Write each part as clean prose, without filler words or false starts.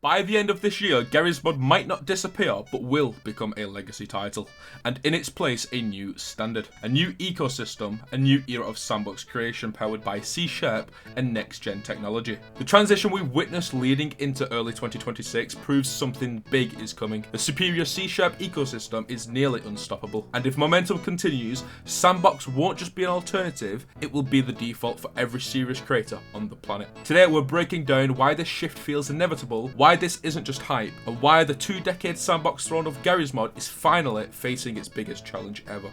By the end of this year, Garry's Mod might not disappear, but will become a legacy title, and in its place a new standard, a new ecosystem, a new era of sandbox creation powered by C# and next-gen technology. The transition we witnessed leading into early 2026 proves something big is coming. The superior C# ecosystem is nearly unstoppable, and if momentum continues, Sandbox won't just be an alternative, it will be the default for every serious creator on the planet. Today we're breaking down why this shift feels inevitable, why this isn't just hype, and why the 2-decade sandbox throne of Garry's Mod is finally facing its biggest challenge ever.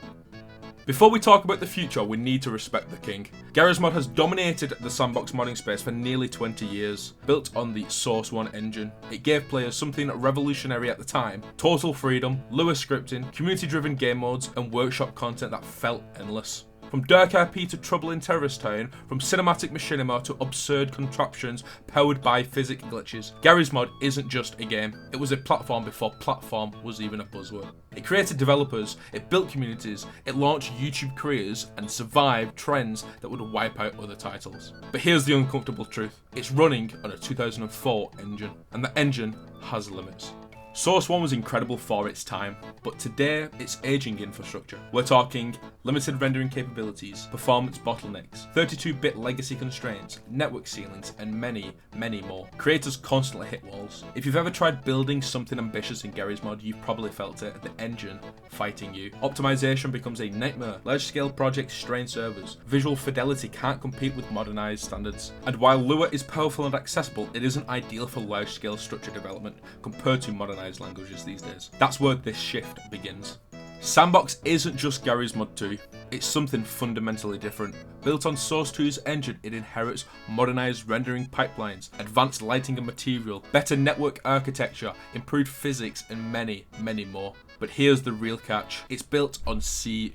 Before we talk about the future, we need to respect the king. Garry's Mod has dominated the sandbox modding space for nearly 20 years. Built on the Source 1 engine, it gave players something revolutionary at the time: total freedom, Lua scripting, community-driven game modes, and workshop content that felt endless. From DXRP to Trouble in Terrorist Town, from cinematic machinima to absurd contraptions powered by physics glitches, Garry's Mod isn't just a game, it was a platform before platform was even a buzzword. It created developers, it built communities, it launched YouTube careers, and survived trends that would wipe out other titles. But here's the uncomfortable truth: it's running on a 2004 engine, and the engine has limits. Source 1 was incredible for its time, but today it's aging infrastructure. We're talking limited rendering capabilities, performance bottlenecks, 32-bit legacy constraints, network ceilings, and many, many more. Creators constantly hit walls. If you've ever tried building something ambitious in Garry's Mod, you've probably felt it, the engine fighting you. Optimization becomes a nightmare. Large-scale projects strain servers. Visual fidelity can't compete with modernized standards. And while Lua is powerful and accessible, it isn't ideal for large-scale structured development compared to modernized languages these days. That's where this shift begins. Sandbox isn't just Garry's Mod 2, it's something fundamentally different. Built on Source 2's engine, it inherits modernized rendering pipelines, advanced lighting and material, better network architecture, improved physics, and many, many more. But here's the real catch: it's built on C#.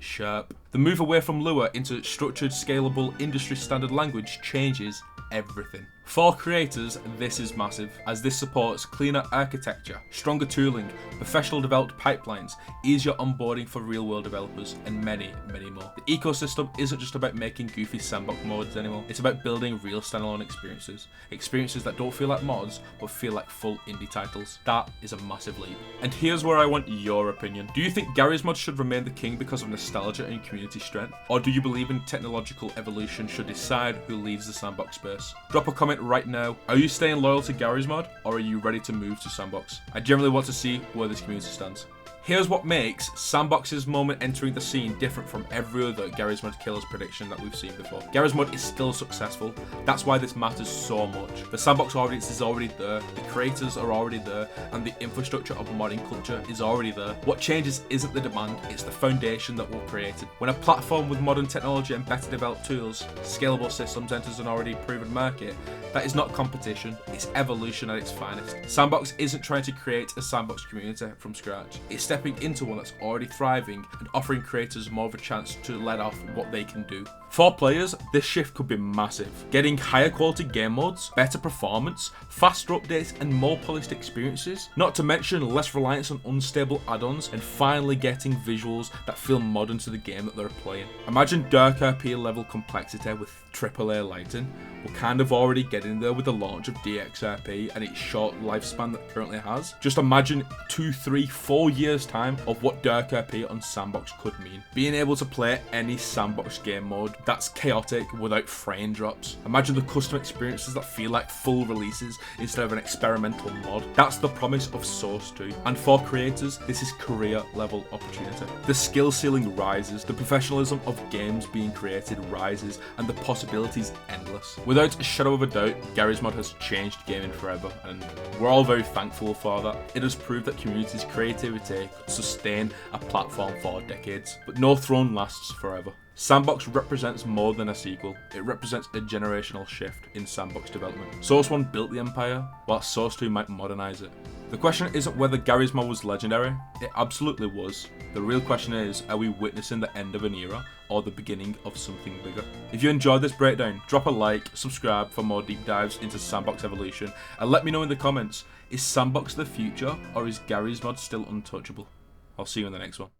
The move away from Lua into structured, scalable, industry standard language changes everything. For creators, this is massive, as this supports cleaner architecture, stronger tooling, professional developed pipelines, easier onboarding for real-world developers, and many, many more. The ecosystem isn't just about making goofy sandbox modes anymore, it's about building real standalone experiences. Experiences that don't feel like mods, but feel like full indie titles. That is a massive leap. And here's where I want your opinion. Do you think Garry's Mod should remain the king because of nostalgia and community strength? Or do you believe in technological evolution should decide who leads the sandbox space? Drop a comment right now. Are you staying loyal to Garry's Mod, or are you ready to move to Sandbox? I generally want to see where this community stands. Here's what makes Sandbox's moment entering the scene different from every other Garry's Mod killer's prediction that we've seen before. Garry's Mod is still successful. That's why this matters so much. The Sandbox audience is already there, the creators are already there, and the infrastructure of modding culture is already there. What changes isn't the demand, it's the foundation that we've created. When a platform with modern technology and better developed tools, scalable systems enters an already proven market, that is not competition, it's evolution at its finest. Sandbox isn't trying to create a sandbox community from scratch. It's stepping into one that's already thriving and offering creators more of a chance to let off what they can do. For players, this shift could be massive. Getting higher quality game modes, better performance, faster updates, and more polished experiences. Not to mention less reliance on unstable add-ons, and finally getting visuals that feel modern to the game that they're playing. Imagine DXRP level complexity with AAA lighting. We're kind of already getting there with the launch of DXRP and its short lifespan that it currently has. Just imagine 2, 3, 4 years time of what DXRP on Sandbox could mean. Being able to play any Sandbox game mode that's chaotic without frame drops. Imagine the custom experiences that feel like full releases instead of an experimental mod. That's the promise of Source 2. And for creators, this is career level opportunity. The skill ceiling rises, the professionalism of games being created rises, and the possibilities endless. Without a shadow of a doubt, Garry's Mod has changed gaming forever, and we're all very thankful for that. It has proved that community's creativity could sustain a platform for decades, but no throne lasts forever. Sandbox represents more than a sequel, it represents a generational shift in sandbox development. Source 1 built the empire, while Source 2 might modernise it. The question isn't whether Garry's Mod was legendary, it absolutely was. The real question is, are we witnessing the end of an era, or the beginning of something bigger? If you enjoyed this breakdown, drop a like, subscribe for more deep dives into Sandbox evolution, and let me know in the comments, is Sandbox the future, or is Garry's Mod still untouchable? I'll see you in the next one.